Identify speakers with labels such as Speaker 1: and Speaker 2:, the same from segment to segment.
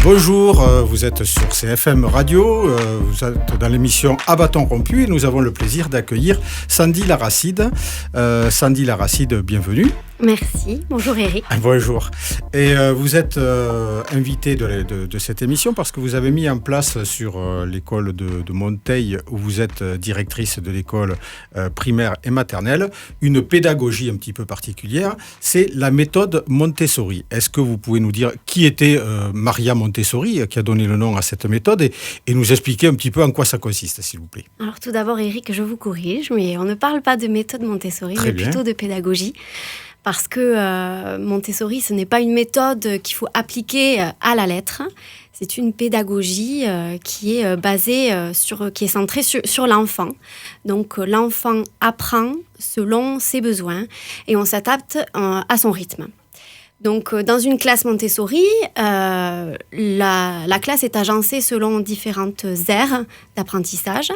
Speaker 1: Bonjour, vous êtes sur CFM Radio, vous êtes dans l'émission À bâton rompu et nous avons le plaisir d'accueillir Sandy Laracide. Sandy Laracide, bienvenue.
Speaker 2: Merci, bonjour Eric.
Speaker 1: Bonjour. Et vous êtes invité de cette émission parce que vous avez mis en place sur l'école de Monteil, où vous êtes directrice de l'école primaire et maternelle, une pédagogie un petit peu particulière, c'est la méthode Montessori. Est-ce que vous pouvez nous dire qui était Maria Montessori, qui a donné le nom à cette méthode, et nous expliquer un petit peu en quoi ça consiste, s'il vous plaît?
Speaker 2: Alors tout d'abord Eric, je vous corrige, mais on ne parle pas de méthode Montessori, mais plutôt de pédagogie. Parce que Montessori, ce n'est pas une méthode qu'il faut appliquer à la lettre. C'est une pédagogie qui est basée qui est centrée sur l'enfant. Donc l'enfant apprend selon ses besoins et on s'adapte à son rythme. Donc, dans une classe Montessori, la classe est agencée selon différentes aires d'apprentissage.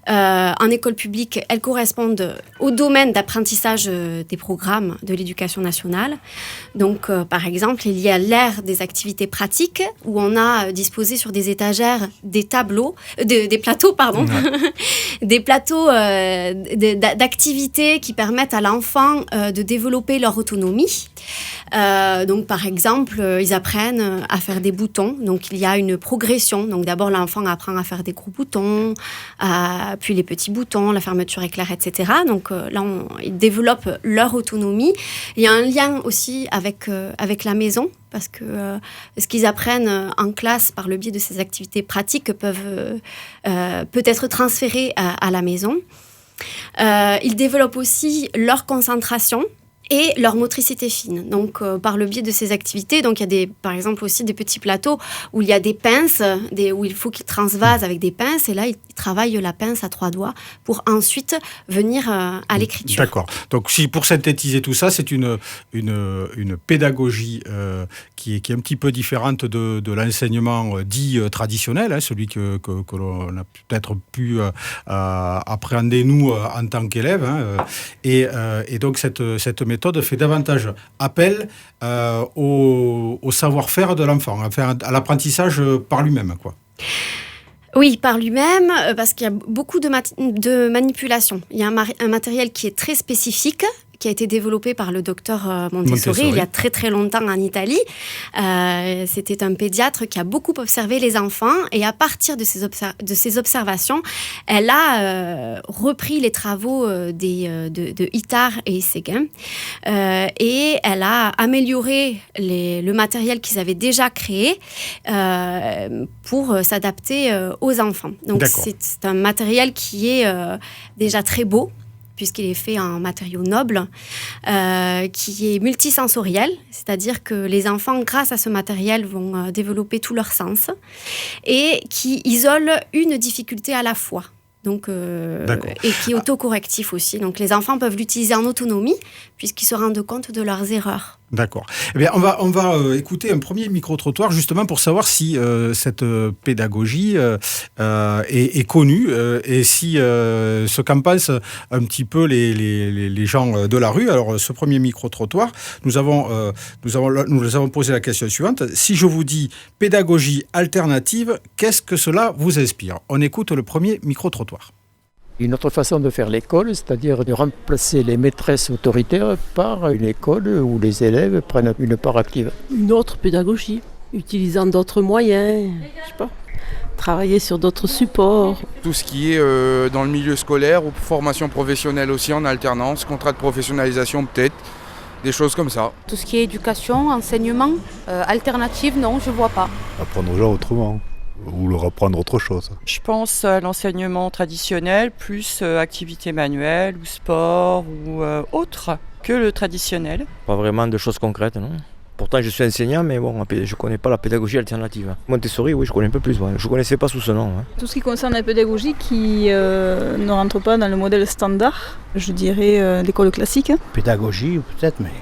Speaker 2: En école publique, elles correspondent au domaine d'apprentissage des programmes de l'éducation nationale. Donc, par exemple, il y a l'ère des activités pratiques, où on a disposé sur des étagères des plateaux, des plateaux d'activités qui permettent à l'enfant de développer leur autonomie. Donc, par exemple, ils apprennent à faire des boutons. Donc, il y a une progression. Donc, d'abord, l'enfant apprend à faire des gros boutons, puis les petits boutons, la fermeture éclair, etc. Donc, là, ils développent leur autonomie. Il y a un lien aussi avec la maison, parce que ce qu'ils apprennent en classe par le biais de ces activités pratiques peut être transféré à la maison. Ils développent aussi leur concentration et leur motricité fine. Donc, par le biais de ces activités, donc il y a par exemple aussi des petits plateaux où il y a des pinces, où il faut qu'ils transvasent avec des pinces, et là, ils travaillent la pince à 3 doigts pour ensuite venir à l'écriture.
Speaker 1: D'accord. Donc, pour synthétiser tout ça, c'est une pédagogie qui est un petit peu différente de l'enseignement dit traditionnel, celui que l'on a peut-être pu appréhender, nous, en tant qu'élèves. Et donc, cette méthode fait davantage appel au savoir-faire de l'enfant, à l'apprentissage par lui-même, quoi.
Speaker 2: Oui, par lui-même, parce qu'il y a beaucoup de manipulations. Il y a un matériel qui est très spécifique, qui a été développé par le docteur Montessori il y a très très longtemps en Italie. C'était un pédiatre qui a beaucoup observé les enfants, et à partir de ces observations, elle a repris les travaux de Itard et Séguin, et elle a amélioré le matériel qu'ils avaient déjà créé pour s'adapter aux enfants. Donc c'est un matériel qui est déjà très beau, puisqu'il est fait en matériaux nobles, qui est multisensoriel, c'est-à-dire que les enfants, grâce à ce matériel, vont développer tous leurs sens, et qui isole une difficulté à la fois. Donc, et qui est autocorrectif aussi. Donc les enfants peuvent l'utiliser en autonomie, puisqu'ils se rendent compte de leurs erreurs.
Speaker 1: D'accord. Eh bien, on va écouter un premier micro-trottoir justement pour savoir si cette pédagogie est connue et si ce qu'en pensent un petit peu les gens de la rue. Alors, ce premier micro-trottoir, nous avons posé la question suivante. Si je vous dis pédagogie alternative, qu'est-ce que cela vous inspire? On écoute le premier micro-trottoir.
Speaker 3: Une autre façon de faire l'école, c'est-à-dire de remplacer les maîtresses autoritaires par une école où les élèves prennent une part active.
Speaker 4: Une autre pédagogie, utilisant d'autres moyens, je sais pas, travailler sur d'autres supports.
Speaker 5: Tout ce qui est dans le milieu scolaire ou formation professionnelle aussi en alternance, contrat de professionnalisation peut-être, des choses comme ça.
Speaker 6: Tout ce qui est éducation, enseignement, alternative, non, je vois pas.
Speaker 7: Apprendre aux gens autrement. Ou leur apprendre autre chose.
Speaker 8: Je pense à l'enseignement traditionnel, plus activité manuelle ou sport ou autre que le traditionnel.
Speaker 9: Pas vraiment de choses concrètes, non. Pourtant, je suis enseignant, mais bon, je ne connais pas la pédagogie alternative. Montessori, oui, je connais un peu plus. Ouais. Je ne connaissais pas sous ce nom.
Speaker 10: Tout ce qui concerne la pédagogie qui ne rentre pas dans le modèle standard, je dirais l'école classique.
Speaker 11: Pédagogie, peut-être, mais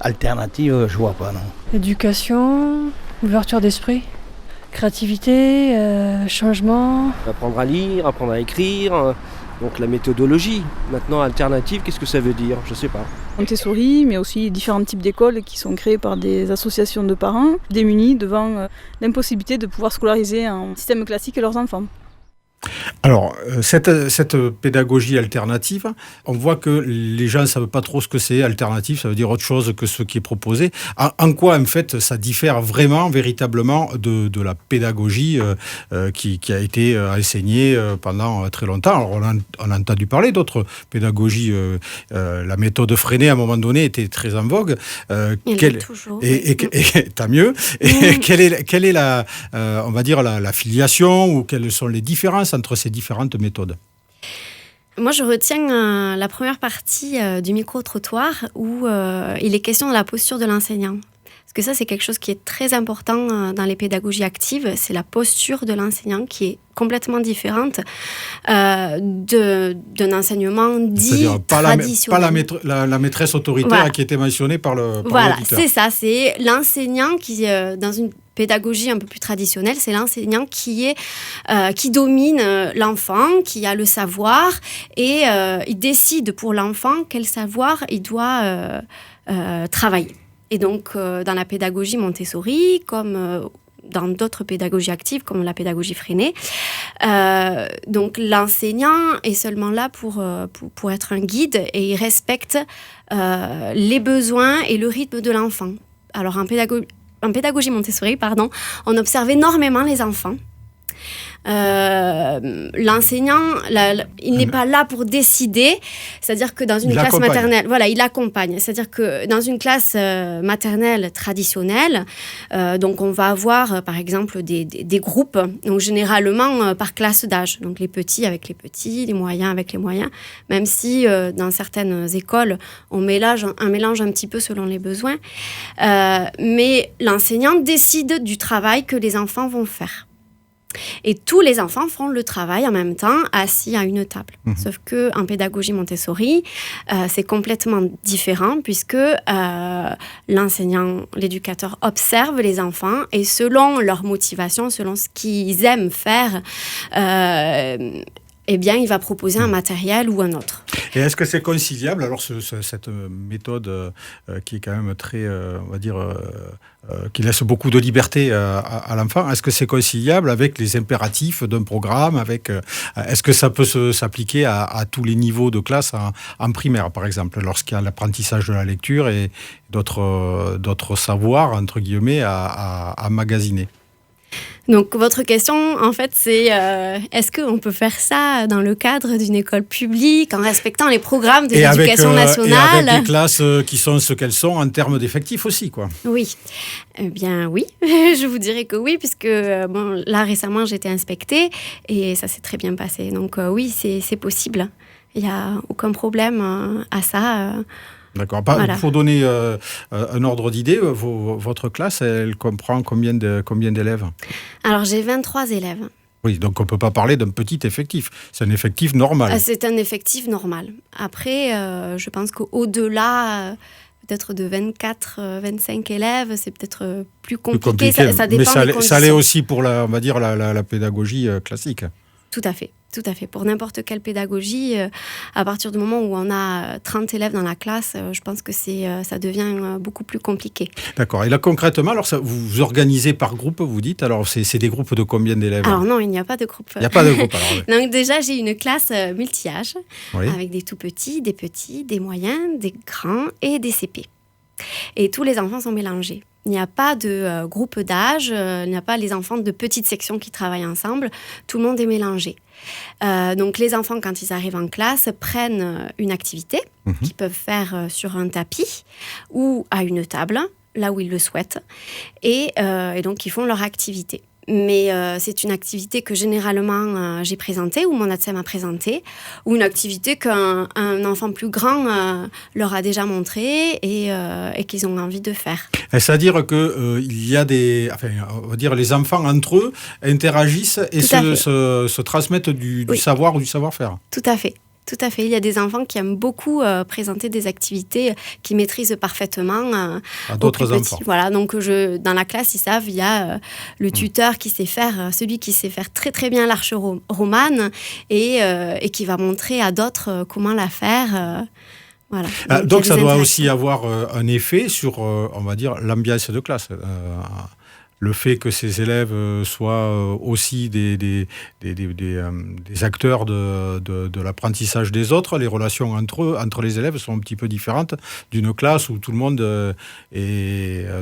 Speaker 11: alternative, je ne vois pas, non.
Speaker 12: Éducation, ouverture d'esprit. Créativité, changement.
Speaker 13: Apprendre à lire, apprendre à écrire, Donc la méthodologie. Maintenant, alternative, qu'est-ce que ça veut dire? Je ne sais pas.
Speaker 10: Montessori, mais aussi différents types d'écoles qui sont créées par des associations de parents démunis devant l'impossibilité de pouvoir scolariser en système classique leurs enfants.
Speaker 1: Alors, cette pédagogie alternative, on voit que les gens ne savent pas trop ce que c'est. Alternative, ça veut dire autre chose que ce qui est proposé. En quoi, en fait, ça diffère vraiment, véritablement, de la pédagogie qui a été enseignée pendant très longtemps. Alors, on a entendu parler d'autres pédagogies. La méthode Freinet, à un moment donné, était très en vogue.
Speaker 2: Toujours.
Speaker 1: Et tant mieux. Et quelle est la, on va dire, la filiation ou quelles sont les différences entre ces différentes méthodes?
Speaker 2: Moi, je retiens la première partie du micro-trottoir où il est question de la posture de l'enseignant. Parce que ça, c'est quelque chose qui est très important dans les pédagogies actives. C'est la posture de l'enseignant qui est complètement différente d'un enseignement dit traditionnel.
Speaker 1: Pas la maîtresse autoritaire qui était mentionnée par l'auditeur.
Speaker 2: Voilà, c'est ça. C'est l'enseignant qui, dans une pédagogie un peu plus traditionnelle, c'est l'enseignant qui domine l'enfant, qui a le savoir et il décide pour l'enfant quel savoir il doit travailler. Et donc, dans la pédagogie Montessori, comme dans d'autres pédagogies actives, comme la pédagogie Freinet, donc l'enseignant est seulement là pour être un guide et il respecte les besoins et le rythme de l'enfant. Alors, en pédagogie Montessori, on observe énormément les enfants. L'enseignant, il n'est pas là pour décider, c'est-à-dire que dans une classe maternelle, il accompagne. C'est-à-dire que dans une classe maternelle traditionnelle, donc on va avoir par exemple des groupes, donc généralement par classe d'âge, donc les petits avec les petits, les moyens avec les moyens, même si dans certaines écoles on mélange un petit peu selon les besoins, mais l'enseignant décide du travail que les enfants vont faire. Et tous les enfants font le travail en même temps, assis à une table. Sauf qu'en pédagogie Montessori, c'est complètement différent puisque l'enseignant, l'éducateur observe les enfants et selon leur motivation, selon ce qu'ils aiment faire, il va proposer un matériel ou un autre.
Speaker 1: Et est-ce que c'est conciliable, alors cette méthode qui est quand même très, on va dire, qui laisse beaucoup de liberté à l'enfant, est-ce que c'est conciliable avec les impératifs d'un programme, est-ce que ça peut s'appliquer à tous les niveaux de classe en primaire, par exemple, lorsqu'il y a l'apprentissage de la lecture et d'autres savoirs, entre guillemets, à emmagasiner?
Speaker 2: Donc, votre question, en fait, c'est est-ce qu'on peut faire ça dans le cadre d'une école publique, en respectant les programmes de l'éducation nationale ?
Speaker 1: Et avec des classes qui sont ce qu'elles sont en termes d'effectifs aussi, quoi.
Speaker 2: Oui. Eh bien, oui. Je vous dirais que oui, puisque là, récemment, j'ai été inspectée et ça s'est très bien passé. Donc, oui, c'est possible. Il n'y a aucun problème à ça.
Speaker 1: D'accord. Il faut donner un ordre d'idée. Votre classe, elle comprend combien d'élèves ?
Speaker 2: Alors, j'ai 23 élèves.
Speaker 1: Oui, donc on ne peut pas parler d'un petit effectif. C'est un effectif normal.
Speaker 2: C'est un effectif normal. Après, je pense qu'au-delà, peut-être de 24, 25 élèves, c'est peut-être plus compliqué. Ça dépend des conditions.
Speaker 1: Ça l'est aussi pour on va dire, la pédagogie classique.
Speaker 2: Tout à fait. Pour n'importe quelle pédagogie, à partir du moment où on a 30 élèves dans la classe, je pense que ça devient beaucoup plus compliqué.
Speaker 1: D'accord. Et là, concrètement, alors, vous vous organisez par groupe, vous dites ? Alors, c'est des groupes de combien d'élèves ?
Speaker 2: Alors non, il n'y a pas de groupe.
Speaker 1: Il n'y a pas de groupe, alors. Oui.
Speaker 2: Donc déjà, j'ai une classe multi-âge, avec des tout-petits, des moyens, des grands et des CP. Et tous les enfants sont mélangés. Il n'y a pas de groupe d'âge, il n'y a pas les enfants de petites sections qui travaillent ensemble. Tout le monde est mélangé. Donc les enfants, quand ils arrivent en classe, prennent une activité qu'ils peuvent faire sur un tapis ou à une table, là où ils le souhaitent. Et donc, ils font leur activité. Mais c'est une activité que généralement j'ai présentée, ou mon ATSEM a présentée, ou une activité qu'un enfant plus grand leur a déjà montrée et qu'ils ont envie de faire.
Speaker 1: C'est-à-dire qu'il y a on va dire les enfants entre eux interagissent et se transmettent du savoir ou du savoir-faire.
Speaker 2: Tout à fait. Tout à fait. Il y a des enfants qui aiment beaucoup présenter des activités qu'ils maîtrisent parfaitement
Speaker 1: à d'autres enfants.
Speaker 2: Voilà, donc dans la classe, ils savent, il y a le tuteur qui sait faire, celui qui sait faire très très bien l'arche romane et qui va montrer à d'autres comment la faire. Voilà.
Speaker 1: Donc ça doit aussi avoir un effet sur, on va dire, l'ambiance de classe. Le fait que ces élèves soient aussi des acteurs de l'apprentissage des autres, les relations entre les élèves sont un petit peu différentes d'une classe où tout le monde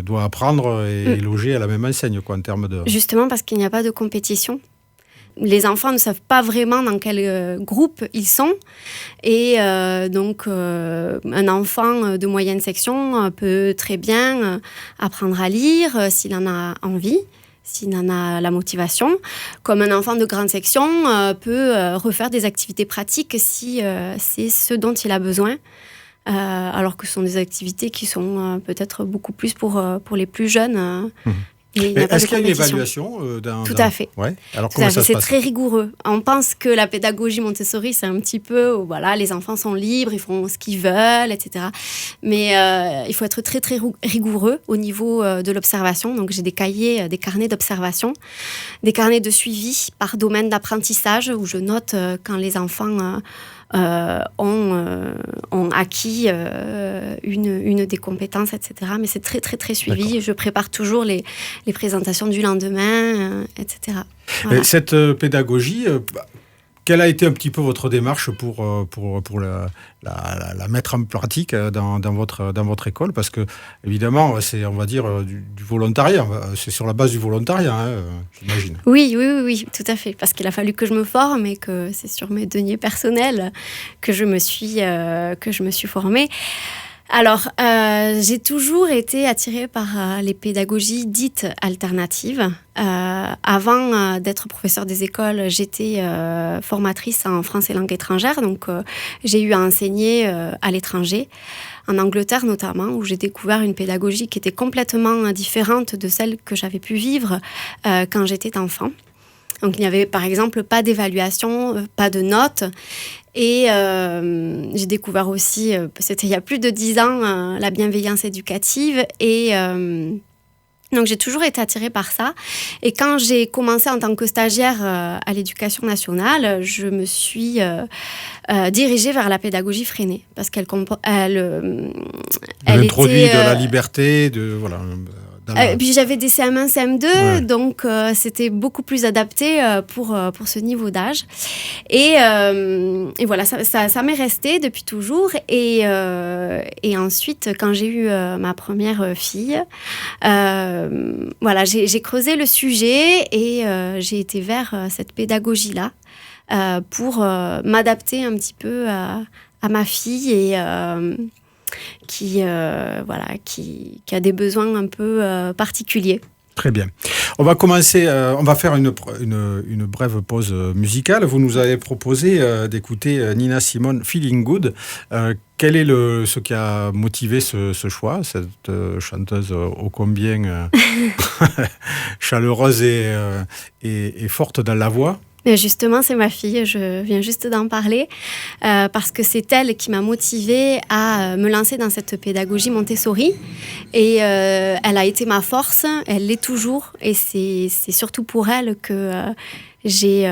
Speaker 1: doit apprendre et loger à la même enseigne, quoi, en termes de...
Speaker 2: Justement parce qu'il n'y a pas de compétition. Les enfants ne savent pas vraiment dans quel groupe ils sont. Et donc, un enfant de moyenne section peut très bien apprendre à lire s'il en a envie, s'il en a la motivation. Comme un enfant de grande section peut refaire des activités pratiques si c'est ce dont il a besoin. Alors que ce sont des activités qui sont peut-être beaucoup plus pour les plus jeunes.
Speaker 1: Est-ce qu'il y a une évaluation
Speaker 2: Tout à fait.
Speaker 1: Ouais. Alors comment ça se passe ?
Speaker 2: C'est très rigoureux. On pense que la pédagogie Montessori, c'est un petit peu, voilà, les enfants sont libres, ils font ce qu'ils veulent, etc. Mais il faut être très très rigoureux au niveau de l'observation. Donc j'ai des cahiers, des carnets d'observation, des carnets de suivi par domaine d'apprentissage où je note quand les enfants ont acquis une des compétences, etc. Mais c'est très, très, très suivi.
Speaker 1: D'accord.
Speaker 2: Je prépare toujours les présentations du lendemain, etc. Voilà.
Speaker 1: Cette pédagogie, quelle a été un petit peu votre démarche pour la mettre en pratique dans votre école ? Parce que, évidemment, c'est, on va dire, du volontariat. C'est sur la base du volontariat, j'imagine.
Speaker 2: Oui, tout à fait. Parce qu'il a fallu que je me forme et que c'est sur mes deniers personnels que je me suis formée. Alors, j'ai toujours été attirée par les pédagogies dites alternatives. Avant d'être professeure des écoles, j'étais formatrice en français langue étrangère, donc j'ai eu à enseigner à l'étranger, en Angleterre notamment, où j'ai découvert une pédagogie qui était complètement différente de celle que j'avais pu vivre quand j'étais enfant. Donc, il n'y avait par exemple pas d'évaluation, pas de notes. Et j'ai découvert aussi, c'était il y a plus de 10 ans, la bienveillance éducative. Et donc, j'ai toujours été attirée par ça. Et quand j'ai commencé en tant que stagiaire à l'Éducation nationale, je me suis dirigée vers la pédagogie freinée. Parce qu'elle
Speaker 1: introduit de la liberté, voilà...
Speaker 2: puis j'avais des CM1, CM2, donc c'était beaucoup plus adapté pour ce niveau d'âge. Et voilà, ça m'est resté depuis toujours. Et ensuite, quand j'ai eu ma première fille, voilà, j'ai creusé le sujet et j'ai été vers cette pédagogie-là pour m'adapter un petit peu à ma fille et... qui a des besoins un peu particuliers.
Speaker 1: Très bien. On va commencer, on va faire une brève pause musicale. Vous nous avez proposé d'écouter Nina Simone, Feeling Good. Quel est ce qui a motivé ce choix, cette chanteuse ô combien chaleureuse et forte dans la voix ?
Speaker 2: Justement, c'est ma fille, je viens juste d'en parler, parce que c'est elle qui m'a motivée à me lancer dans cette pédagogie Montessori. Et elle a été ma force, elle l'est toujours. Et c'est surtout pour elle que j'ai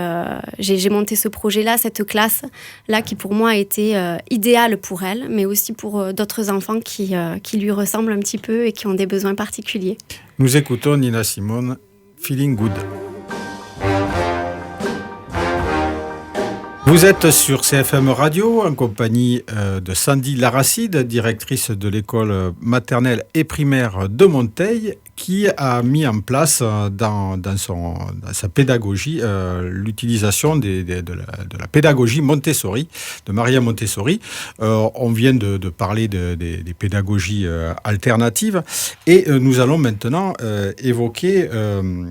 Speaker 2: monté ce projet-là, cette classe-là, qui pour moi a été idéale pour elle, mais aussi pour d'autres enfants qui lui ressemblent un petit peu et qui ont des besoins particuliers.
Speaker 1: Nous écoutons Nina Simone, Feeling Good. Vous êtes sur CFM Radio en compagnie de Sandy Laracide, directrice de l'école maternelle et primaire de Monteil, qui a mis en place dans sa pédagogie l'utilisation de la pédagogie Montessori, de Maria Montessori. On vient de parler des pédagogies alternatives et nous allons maintenant évoquer le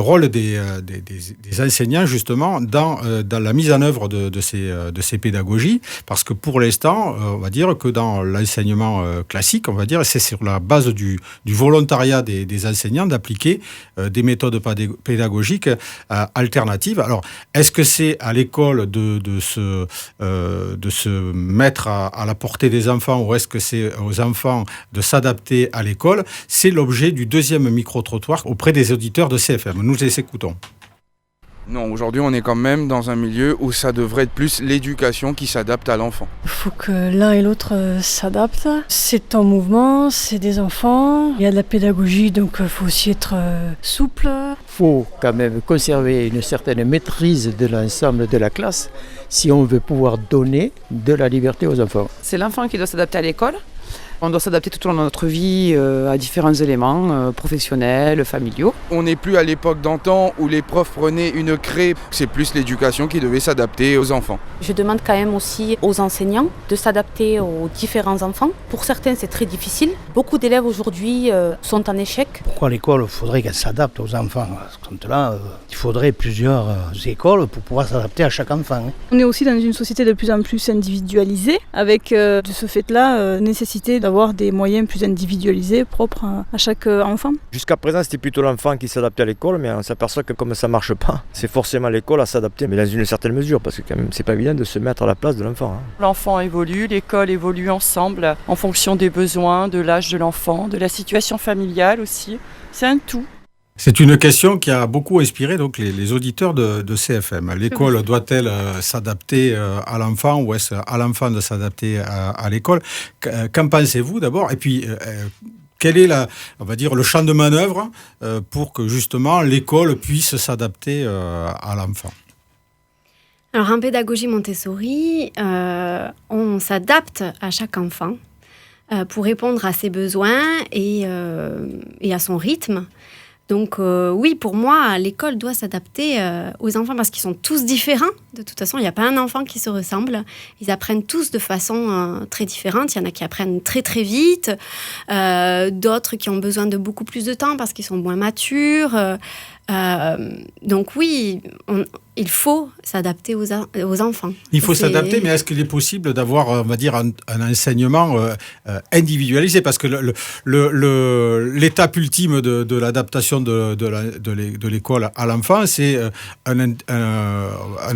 Speaker 1: rôle des enseignants justement dans la mise en œuvre de ces pédagogies, parce que pour l'instant, on va dire que dans l'enseignement classique, on va dire, c'est sur la base du volontariat des enseignants d'appliquer des méthodes pédagogiques alternatives. Alors, est-ce que c'est à l'école de se mettre à la portée des enfants, ou est-ce que c'est aux enfants de s'adapter à l'école? C'est l'objet du deuxième micro-trottoir auprès des auditeurs de CFM. Nous les écoutons.
Speaker 5: Non, aujourd'hui on est quand même dans un milieu où ça devrait être plus l'éducation qui s'adapte à l'enfant.
Speaker 12: Il faut que l'un et l'autre s'adaptent. C'est en mouvement, c'est des enfants. Il y a de la pédagogie, donc il faut aussi être souple.
Speaker 3: Il faut quand même conserver une certaine maîtrise de l'ensemble de la classe si on veut pouvoir donner de la liberté aux enfants.
Speaker 6: C'est l'enfant qui doit s'adapter à l'école. On doit s'adapter tout au long de notre vie à différents éléments professionnels, familiaux.
Speaker 5: On n'est plus à l'époque d'antan où les profs prenaient une craie. C'est plus l'éducation qui devait s'adapter aux enfants.
Speaker 6: Je demande quand même aussi aux enseignants de s'adapter aux différents enfants. Pour certains, c'est très difficile. Beaucoup d'élèves aujourd'hui sont en échec.
Speaker 11: Pourquoi l'école faudrait qu'elle s'adapte aux enfants? Là, il faudrait plusieurs écoles pour pouvoir s'adapter à chaque enfant.
Speaker 10: On est aussi dans une société de plus en plus individualisée, avec de ce fait-là nécessité d'avoir des moyens plus individualisés, propres à chaque enfant.
Speaker 9: Jusqu'à présent, c'était plutôt l'enfant qui s'adaptait à l'école, mais on s'aperçoit que comme ça ne marche pas, c'est forcément l'école à s'adapter, mais dans une certaine mesure, parce que quand même, c'est pas évident de se mettre à la place de l'enfant.
Speaker 8: L'enfant évolue, l'école évolue ensemble, en fonction des besoins, de l'âge de l'enfant, de la situation familiale aussi. C'est un tout.
Speaker 1: C'est une question qui a beaucoup inspiré donc les auditeurs de CFM. L'école doit-elle s'adapter à l'enfant, ou est-ce à l'enfant de s'adapter à l'école? Qu'en pensez-vous d'abord? Et puis, quel est on va dire, le champ de manœuvre pour que justement l'école puisse s'adapter à l'enfant?
Speaker 2: Alors en pédagogie Montessori, on s'adapte à chaque enfant pour répondre à ses besoins et à son rythme. Donc oui, pour moi, l'école doit s'adapter aux enfants parce qu'ils sont tous différents. De toute façon, il n'y a pas un enfant qui se ressemble. Ils apprennent tous de façon très différente. Il y en a qui apprennent très très vite, d'autres qui ont besoin de beaucoup plus de temps parce qu'ils sont moins matures. Donc oui, il faut s'adapter aux enfants.
Speaker 1: Il faut s'adapter, mais est-ce qu'il est possible d'avoir, on va dire, un enseignement individualisé? Parce que l'étape ultime de l'adaptation de l'école à l'enfant, c'est un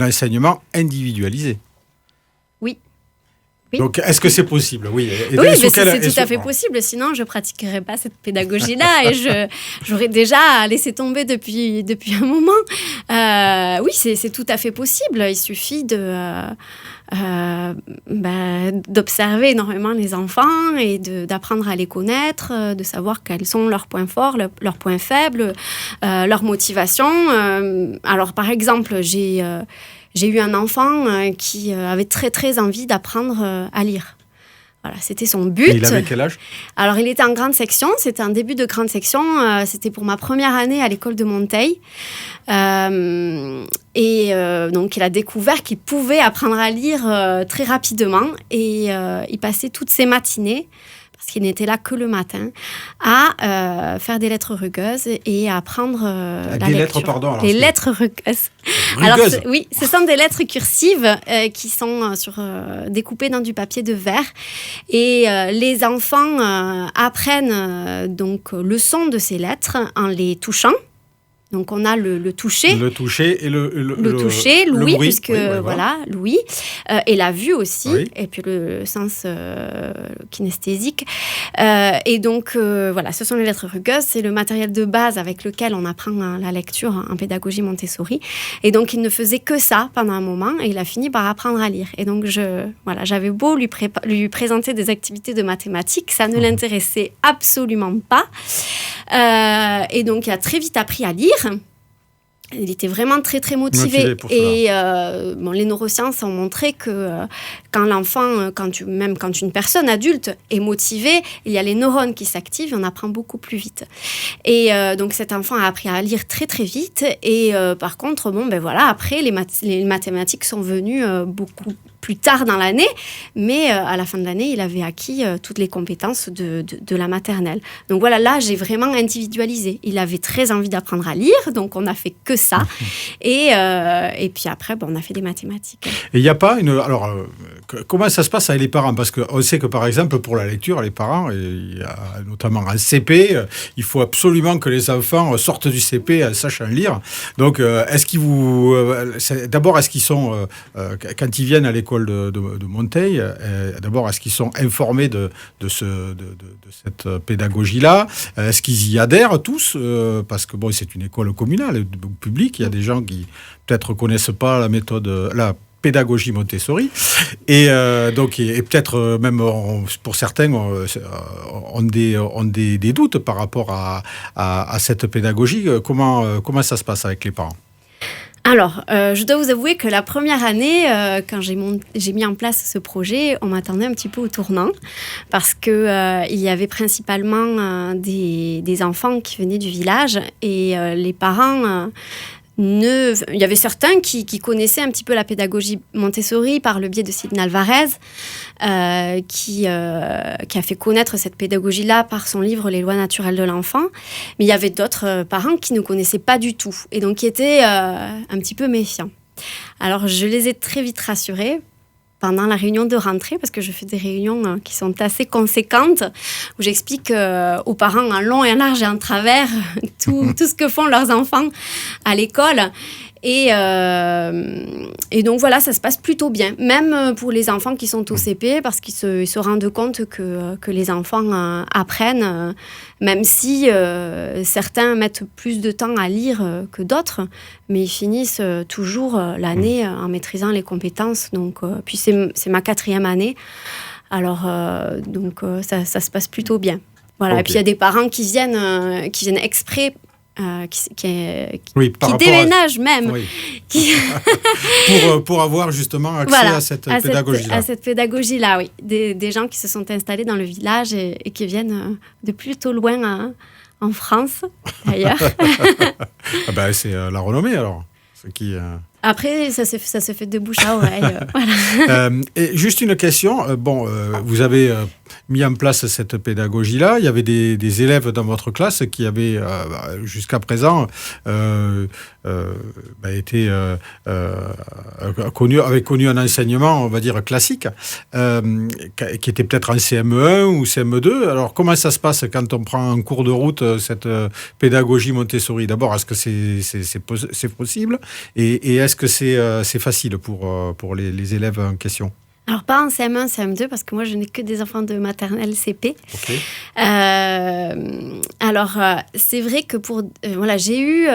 Speaker 1: enseignement individualisé.
Speaker 2: Oui.
Speaker 1: Donc, est-ce que c'est possible? Oui,
Speaker 2: mais c'est tout à fait possible. Sinon, je ne pratiquerais pas cette pédagogie-là et j'aurais déjà laissé tomber depuis un moment. Oui, c'est tout à fait possible. Il suffit d'observer énormément les enfants et d'apprendre à les connaître, de savoir quels sont leurs points forts, leurs points faibles, leurs motivations. Alors, par exemple, j'ai eu un enfant qui avait très, très envie d'apprendre à lire. Voilà, c'était son but.
Speaker 1: Et il avait quel âge?
Speaker 2: Alors, il était en grande section. C'était un début de grande section. C'était pour ma première année à l'école de Monteil. Donc, il a découvert qu'il pouvait apprendre à lire très rapidement. Et il passait toutes ses matinées, parce qu'il n'était là que le matin, à faire des lettres rugueuses et à apprendre la lecture.
Speaker 1: Lettres, pardon.
Speaker 2: Les lettres rugueuses. Alors, oui, ce sont des lettres cursives qui sont découpées dans du papier de verre. Et les enfants apprennent donc le son de ces lettres en les touchant. Donc, on a le toucher.
Speaker 1: Le toucher et le
Speaker 2: toucher, l'ouïe,
Speaker 1: bruit,
Speaker 2: puisque voilà, l'ouïe. Et la vue aussi. Oui. Et puis le sens kinesthésique. Et donc, voilà, ce sont les lettres rugueuses. C'est le matériel de base avec lequel on apprend la lecture en pédagogie Montessori. Et donc, il ne faisait que ça pendant un moment. Et il a fini par apprendre à lire. Et donc, j'avais beau lui présenter des activités de mathématiques. Ça ne l'intéressait absolument pas. Et donc, il a très vite appris à lire. Il était vraiment très, très motivé. Et les neurosciences ont montré que quand l'enfant, même quand une personne adulte est motivée, il y a les neurones qui s'activent et on apprend beaucoup plus vite. Et donc, cet enfant a appris à lire très, très vite. Et par contre, après, les mathématiques sont venues beaucoup plus tard dans l'année, mais à la fin de l'année, il avait acquis toutes les compétences de la maternelle. Donc voilà, là, j'ai vraiment individualisé. Il avait très envie d'apprendre à lire, donc on n'a fait que ça. Et puis après, on a fait des mathématiques.
Speaker 1: Et il n'y a pas une... Alors, comment ça se passe avec les parents ? Parce qu'on sait que, par exemple, pour la lecture, les parents, notamment en CP, il faut absolument que les enfants sortent du CP en sachant lire. Donc, est-ce qu'ils vous... D'abord, est-ce qu'ils sont... quand ils viennent à l'école de Monteil, d'abord, est-ce qu'ils sont informés de cette pédagogie-là ? Est-ce qu'ils y adhèrent tous ? Parce que c'est une école communale, publique. Il y a des gens qui peut-être connaissent pas la pédagogie Montessori, et peut-être même pour certains ont des doutes par rapport à cette pédagogie. Comment ça se passe avec les parents ?
Speaker 2: Alors, je dois vous avouer que la première année, quand j'ai mis en place ce projet, on m'attendait un petit peu au tournant, parce que il y avait principalement des enfants qui venaient du village, et les parents... il y avait certains qui connaissaient un petit peu la pédagogie Montessori par le biais de Sidney Alvarez, qui a fait connaître cette pédagogie-là par son livre « Les lois naturelles de l'enfant ». Mais il y avait d'autres parents qui ne connaissaient pas du tout, et donc qui étaient un petit peu méfiants. Alors, je les ai très vite rassurés pendant la réunion de rentrée, parce que je fais des réunions qui sont assez conséquentes, où j'explique aux parents en long et en large et en travers tout ce que font leurs enfants à l'école. Et donc voilà, ça se passe plutôt bien, même pour les enfants qui sont au CP, parce qu'ils se rendent compte que les enfants apprennent, même si certains mettent plus de temps à lire que d'autres, mais ils finissent toujours l'année en maîtrisant les compétences. Donc, puis c'est ma 4e année, alors ça se passe plutôt bien. Voilà. Okay. Et puis il y a des parents qui viennent exprès. Qui déménagent même.
Speaker 1: Oui. pour avoir justement accès à cette pédagogie-là.
Speaker 2: À cette pédagogie-là, oui. Des gens qui se sont installés dans le village et qui viennent de plutôt loin en France, d'ailleurs.
Speaker 1: C'est la renommée, alors.
Speaker 2: Après, ça se fait de bouche à oreille. Voilà.
Speaker 1: Et juste une question. Vous avez mis en place cette pédagogie-là. Il y avait des élèves dans votre classe qui avaient, jusqu'à présent, connu un enseignement, on va dire, classique, qui était peut-être en CM1 ou CM2. Alors, comment ça se passe quand on prend en cours de route cette pédagogie Montessori ? D'abord, est-ce que c'est possible ? Et est-ce que c'est facile pour les élèves en question ?
Speaker 2: Alors, pas en CM1, CM2, parce que moi, je n'ai que des enfants de maternelle CP.
Speaker 1: Okay.
Speaker 2: C'est vrai que j'ai eu,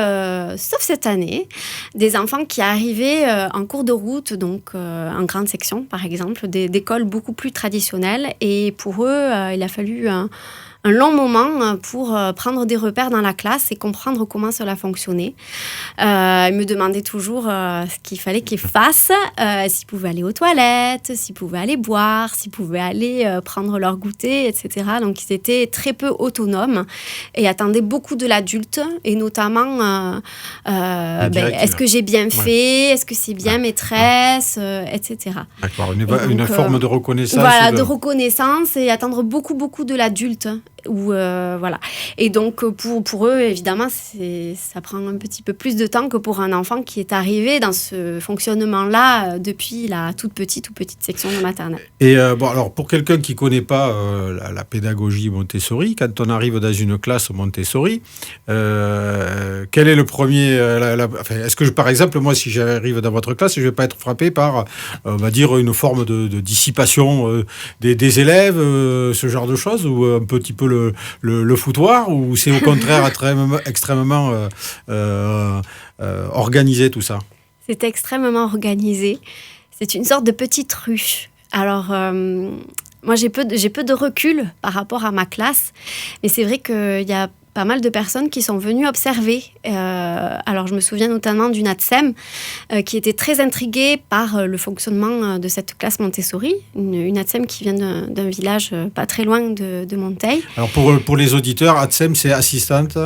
Speaker 2: sauf cette année, des enfants qui arrivaient en cours de route, donc en grande section, par exemple, d'écoles beaucoup plus traditionnelles. Et pour eux, il a fallu un long moment pour prendre des repères dans la classe et comprendre comment cela fonctionnait. Ils me demandaient toujours ce qu'il fallait qu'ils fassent, s'ils pouvaient aller aux toilettes, s'ils pouvaient aller boire, s'ils pouvaient aller prendre leur goûter, etc. Donc, ils étaient très peu autonomes et attendaient beaucoup de l'adulte, et notamment est-ce que j'ai bien fait, est-ce que c'est bien maîtresse, etc.
Speaker 1: D'accord, une forme de reconnaissance.
Speaker 2: Voilà, de reconnaissance, et attendre beaucoup de l'adulte. Voilà. Et donc, pour eux, évidemment, ça prend un petit peu plus de temps que pour un enfant qui est arrivé dans ce fonctionnement-là depuis la toute petite section de maternelle.
Speaker 1: Et alors, pour quelqu'un qui ne connaît pas la pédagogie Montessori, quand on arrive dans une classe Montessori, quel est le premier... est-ce que, par exemple, moi, si j'arrive dans votre classe, je ne vais pas être frappé par, on va dire, une forme de dissipation des élèves, ce genre de choses, ou un petit peu le foutoir, ou c'est au contraire extrêmement organisé tout ça ?
Speaker 2: C'est extrêmement organisé. C'est une sorte de petite ruche. Alors, moi, j'ai peu de recul par rapport à ma classe, mais c'est vrai qu'il y a pas mal de personnes qui sont venues observer. Alors, je me souviens notamment d'une ATSEM qui était très intriguée par le fonctionnement de cette classe Montessori, une ATSEM qui vient d'un village pas très loin de Monteil.
Speaker 1: Alors, pour les auditeurs, ATSEM, c'est assistante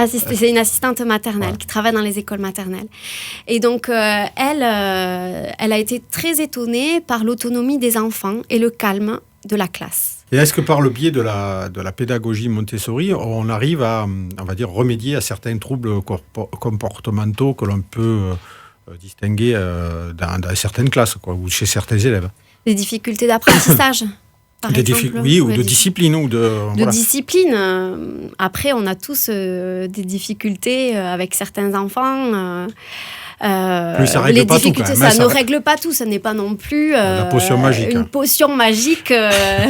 Speaker 2: C'est une assistante maternelle qui travaille dans les écoles maternelles. Et donc, elle a été très étonnée par l'autonomie des enfants et le calme de la classe.
Speaker 1: Et est-ce que par le biais de la pédagogie Montessori, on arrive à, on va dire, remédier à certains troubles comportementaux que l'on peut distinguer dans certaines classes, quoi, ou chez certains élèves?
Speaker 2: Des difficultés d'apprentissage.
Speaker 1: Oui, ou de discipline.
Speaker 2: Discipline. Après, on a tous des difficultés avec certains enfants.
Speaker 1: Ça règle pas tout, quand même.
Speaker 2: Ça ne règle pas tout. Ça n'est pas non plus
Speaker 1: la potion magique,
Speaker 2: une potion magique.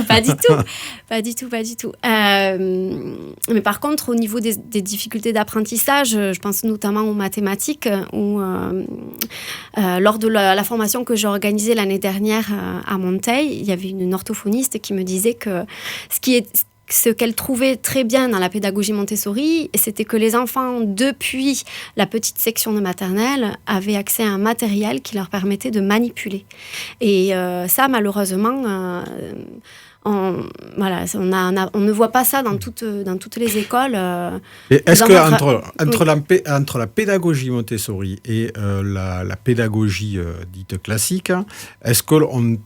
Speaker 2: Pas du tout. Pas du tout. Mais par contre, au niveau des difficultés d'apprentissage, je pense notamment aux mathématiques, où lors de la formation que j'ai organisée l'année dernière à Monteil, il y avait une orthophoniste qui me disait que ce qu'elle trouvait très bien dans la pédagogie Montessori, c'était que les enfants, depuis la petite section de maternelle, avaient accès à un matériel qui leur permettait de manipuler. Et ça, malheureusement, on ne voit pas ça dans toutes les écoles.
Speaker 1: Et est-ce qu'entre la pédagogie Montessori et la pédagogie dite classique, est-ce qu'on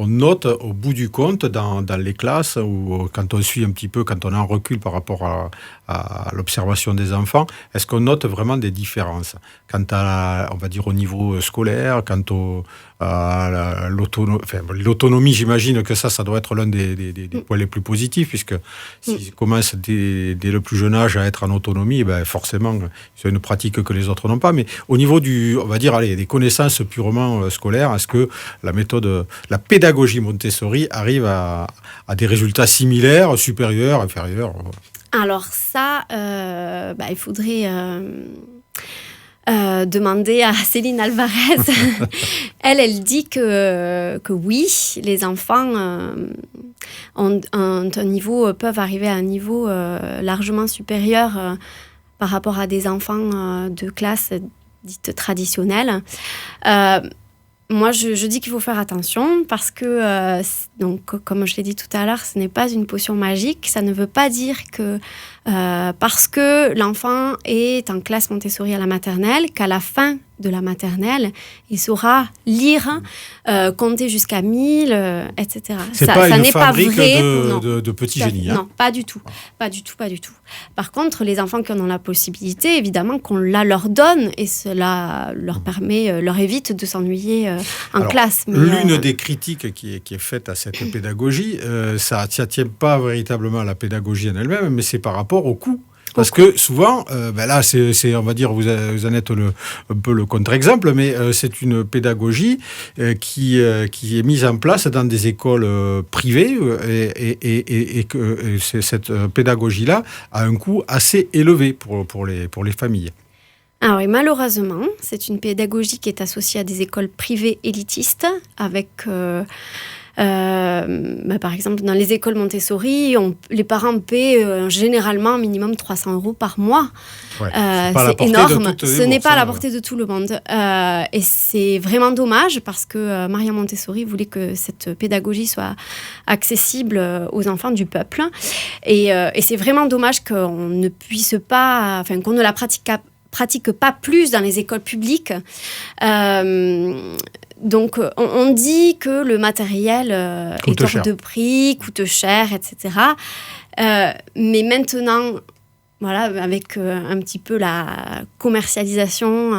Speaker 1: note au bout du compte dans les classes, ou quand on suit un petit peu, quand on en recule par rapport à l'observation des enfants, est-ce qu'on note vraiment des différences quant à, on va dire, au niveau scolaire, quant à l'autonomie? J'imagine que ça doit être l'un des points les plus positifs, puisque s'ils commencent dès le plus jeune âge à être en autonomie, forcément, c'est une pratique que les autres n'ont pas. Mais au niveau des connaissances purement scolaires, est-ce que la pédagogie Montessori arrive à des résultats similaires, supérieurs, inférieurs?
Speaker 2: Alors ça, il faudrait demander à Céline Alvarez. Elle dit que oui, les enfants peuvent arriver à un niveau largement supérieur par rapport à des enfants de classe dite traditionnelle. Moi, je dis qu'il faut faire attention parce que, donc, comme je l'ai dit tout à l'heure, ce n'est pas une potion magique. Ça ne veut pas dire que parce que l'enfant est en classe Montessori à la maternelle, qu'à la fin de la maternelle, il saura lire, compter jusqu'à 1000, etc.
Speaker 1: C'est
Speaker 2: ça,
Speaker 1: pas
Speaker 2: ça
Speaker 1: une
Speaker 2: n'est
Speaker 1: fabrique
Speaker 2: pas vrai,
Speaker 1: de petits génies.
Speaker 2: Non, pas du tout. Pas du tout. Par contre, les enfants qui en ont la possibilité, évidemment qu'on la leur donne et cela leur évite de s'ennuyer en classe. Mais,
Speaker 1: l'une des critiques qui est faite à cette pédagogie, ça ne tient pas véritablement à la pédagogie en elle-même, mais c'est par rapport au coût. Parce que souvent, là, c'est, on va dire, vous en êtes un peu le contre-exemple, mais c'est une pédagogie qui est mise en place dans des écoles privées et que cette pédagogie-là a un coût assez élevé pour les familles.
Speaker 2: Ah oui, malheureusement, c'est une pédagogie qui est associée à des écoles privées élitistes avec... par exemple, dans les écoles Montessori, les parents paient généralement minimum 300 € par mois. C'est énorme. Ce n'est pas à la portée de tout le monde. Et c'est vraiment dommage parce que Maria Montessori voulait que cette pédagogie soit accessible aux enfants du peuple. Et c'est vraiment dommage qu'on ne puisse pas, qu'on ne la pratique pas plus dans les écoles publiques. Donc, on dit que le matériel est hors de prix, coûte cher, etc. Mais maintenant, voilà, avec un petit peu la commercialisation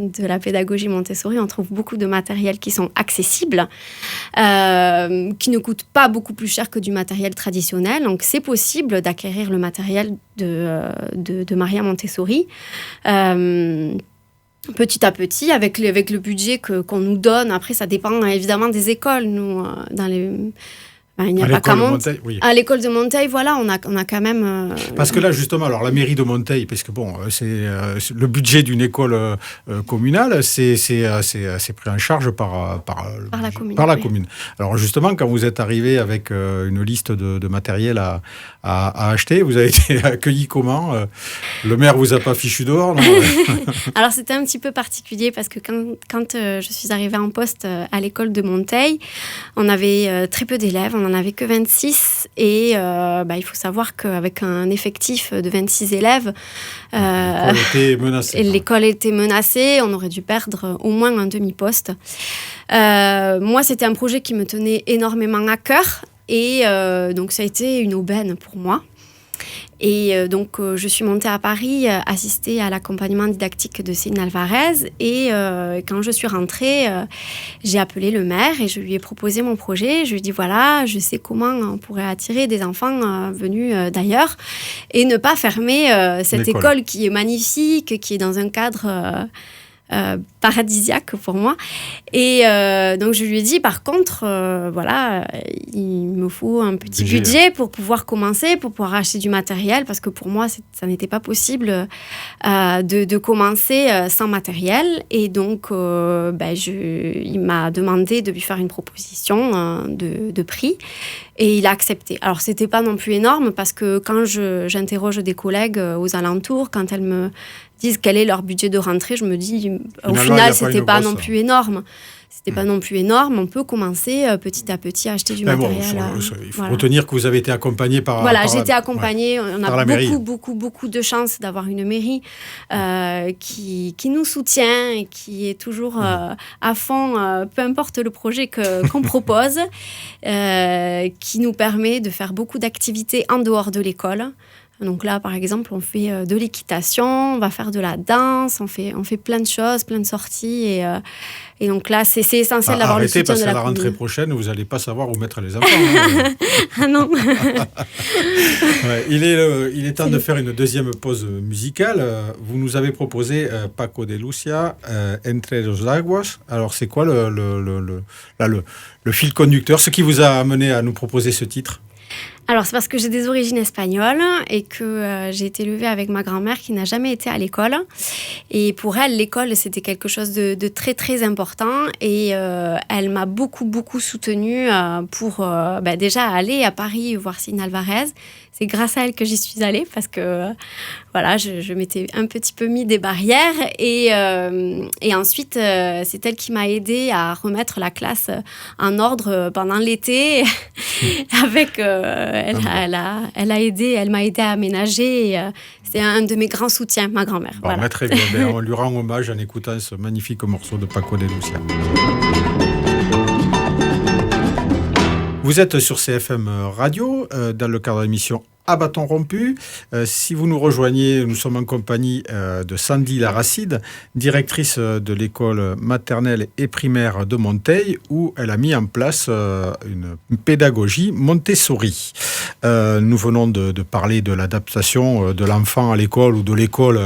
Speaker 2: de la pédagogie Montessori, on trouve beaucoup de matériels qui sont accessibles, qui ne coûtent pas beaucoup plus cher que du matériel traditionnel. Donc, c'est possible d'acquérir le matériel de Maria Montessori. Petit à petit, avec le budget qu'on nous donne. Après, ça dépend évidemment des écoles. Nous, il n'y a pas qu'à Monteil. Oui. À l'école de Monteil, voilà, on a quand même...
Speaker 1: Parce que là, justement, alors la mairie de Monteil, parce que c'est le budget d'une école communale, c'est pris en charge par la commune. Alors justement, quand vous êtes arrivé avec une liste de matériel à acheter, vous avez été accueilli comment? Le maire vous a pas fichu dehors, non?
Speaker 2: Alors c'était un petit peu particulier parce que quand je suis arrivée en poste à l'école de Monteil, on avait très peu d'élèves. on n'en avait que 26. Et il faut savoir qu'avec un effectif de 26 élèves, l'école était menacée. On aurait dû perdre au moins un demi-poste. Moi, c'était un projet qui me tenait énormément à cœur. Et donc, ça a été une aubaine pour moi. Et donc, je suis montée à Paris assister à l'accompagnement didactique de Céline Alvarez. Et quand je suis rentrée, j'ai appelé le maire et je lui ai proposé mon projet. Je lui ai dit, voilà, je sais comment on pourrait attirer des enfants venus d'ailleurs et ne pas fermer cette école qui est magnifique, qui est dans un cadre... paradisiaque pour moi. Et donc, je lui ai dit, par contre, il me faut un petit budget pour pouvoir commencer, pour pouvoir acheter du matériel, parce que pour moi, ça n'était pas possible de commencer sans matériel. Et donc, il m'a demandé de lui faire une proposition de prix. Et il a accepté. Alors, c'était pas non plus énorme, parce que quand j'interroge des collègues aux alentours, quand elles me disent quel est leur budget de rentrée, je me dis, au final, c'était pas non plus énorme. C'était pas non plus énorme. On peut commencer petit à petit à acheter du matériel.
Speaker 1: Il faut retenir que vous avez été accompagné par...
Speaker 2: Voilà, j'ai été accompagnée. On a beaucoup de chance d'avoir une mairie qui nous soutient et qui est toujours à fond, peu importe le projet qu'on propose, qui nous permet de faire beaucoup d'activités en dehors de l'école. Donc là, par exemple, on fait de l'équitation, on va faire de la danse, on fait plein de choses, plein de sorties. Et donc là, c'est essentiel d'avoir le soutien de la commune.
Speaker 1: Arrêtez, parce qu'à la rentrée prochaine, vous n'allez pas savoir où mettre les enfants.
Speaker 2: Ah non.
Speaker 1: Il est temps de faire une deuxième pause musicale. Vous nous avez proposé Paco de Lucia, Entre los aguas. Alors, c'est quoi le fil conducteur, ce qui vous a amené à nous proposer ce titre ?
Speaker 2: Alors, c'est parce que j'ai des origines espagnoles et que j'ai été élevée avec ma grand-mère qui n'a jamais été à l'école. Et pour elle, l'école, c'était quelque chose de très, très important. Et elle m'a beaucoup soutenue pour déjà aller à Paris voir Céline Alvarez. C'est grâce à elle que j'y suis allée parce que je m'étais un petit peu mis des barrières. Et ensuite, c'est elle qui m'a aidée à remettre la classe en ordre pendant l'été. Elle m'a aidé à aménager. C'est un de mes grands soutiens, ma grand-mère.
Speaker 1: Bon, très bien. On lui rend hommage en écoutant ce magnifique morceau de Paco de Lucia. Vous êtes sur CFM Radio, dans le cadre de l'émission À bâton rompu. Si vous nous rejoignez, nous sommes en compagnie de Sandy Laracide, directrice de l'école maternelle et primaire de Monteil, où elle a mis en place une pédagogie Montessori. Nous venons de parler de l'adaptation de l'enfant à l'école ou de l'école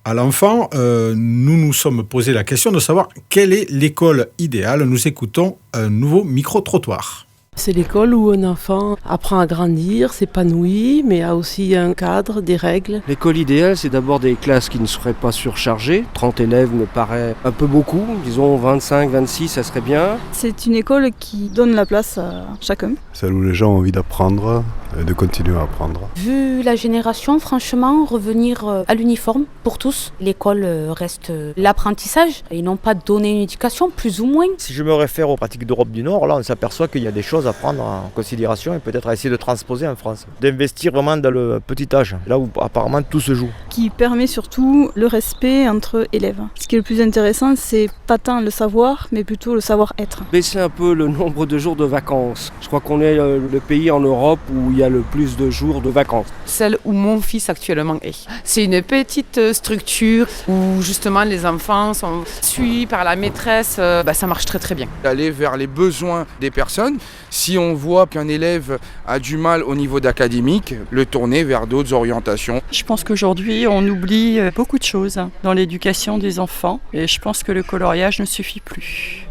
Speaker 1: à l'enfant. Nous nous sommes posé la question de savoir quelle est l'école idéale. Nous écoutons un nouveau micro-trottoir.
Speaker 4: C'est l'école où un enfant apprend à grandir, s'épanouit, mais a aussi un cadre, des règles.
Speaker 13: L'école idéale, c'est d'abord des classes qui ne seraient pas surchargées. 30 élèves me paraît un peu beaucoup. Disons 25, 26, ça serait bien.
Speaker 10: C'est une école qui donne la place à chacun.
Speaker 7: Celle où les gens ont envie d'apprendre, de continuer à apprendre.
Speaker 6: Vu la génération, franchement, revenir à l'uniforme pour tous. L'école reste l'apprentissage et non pas donner une éducation, plus ou moins.
Speaker 9: Si je me réfère aux pratiques d'Europe du Nord, là on s'aperçoit qu'il y a des choses à prendre en considération et peut-être à essayer de transposer en France. D'investir vraiment dans le petit âge, là où apparemment tout se joue.
Speaker 10: Qui permet surtout le respect entre élèves. Ce qui est le plus intéressant, c'est pas tant le savoir, mais plutôt le savoir-être.
Speaker 13: Baisser un peu le nombre de jours de vacances. Je crois qu'on est le pays en Europe où il y a le plus de jours de vacances.
Speaker 14: Celle où mon fils actuellement est. C'est une petite structure où justement les enfants sont suivis par la maîtresse. Ça marche très très bien.
Speaker 5: Aller vers les besoins des personnes. Si on voit qu'un élève a du mal au niveau académique, le tourner vers d'autres orientations.
Speaker 8: Je pense qu'aujourd'hui, on oublie beaucoup de choses dans l'éducation des enfants et je pense que le coloriage ne suffit plus.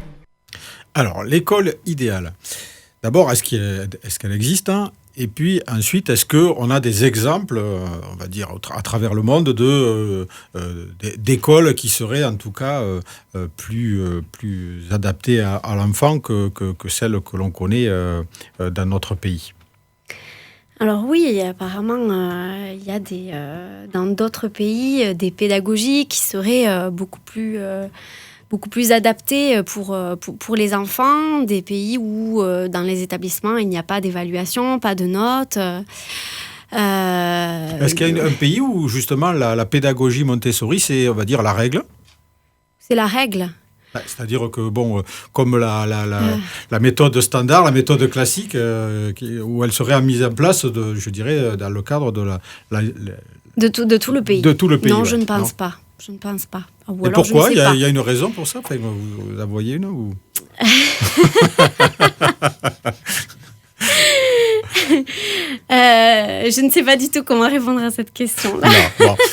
Speaker 1: Alors, l'école idéale. D'abord, est-ce qu'elle existe Et puis ensuite, est-ce qu'on a des exemples, on va dire, à travers le monde d'écoles qui seraient en tout cas plus adaptées à l'enfant que celles que l'on connaît dans notre pays?
Speaker 2: Alors oui, apparemment, il y a dans d'autres pays des pédagogies qui seraient beaucoup beaucoup plus adapté pour les enfants, des pays où dans les établissements il n'y a pas d'évaluation, pas de notes.
Speaker 1: Est-ce qu'il y a un pays où justement la pédagogie Montessori, c'est, on va dire, la règle ?
Speaker 2: C'est la règle.
Speaker 1: C'est-à-dire que, comme la méthode standard, la méthode classique, où elle serait mise en place, je dirais, dans le cadre de
Speaker 2: de tout le pays.
Speaker 1: De tout le pays.
Speaker 2: Non, je ne pense pas. Je ne pense pas.
Speaker 1: Et pourquoi ? Il y a une raison pour ça ? Enfin, vous en voyez une ou...
Speaker 2: Je ne sais pas du tout comment répondre à cette question-là.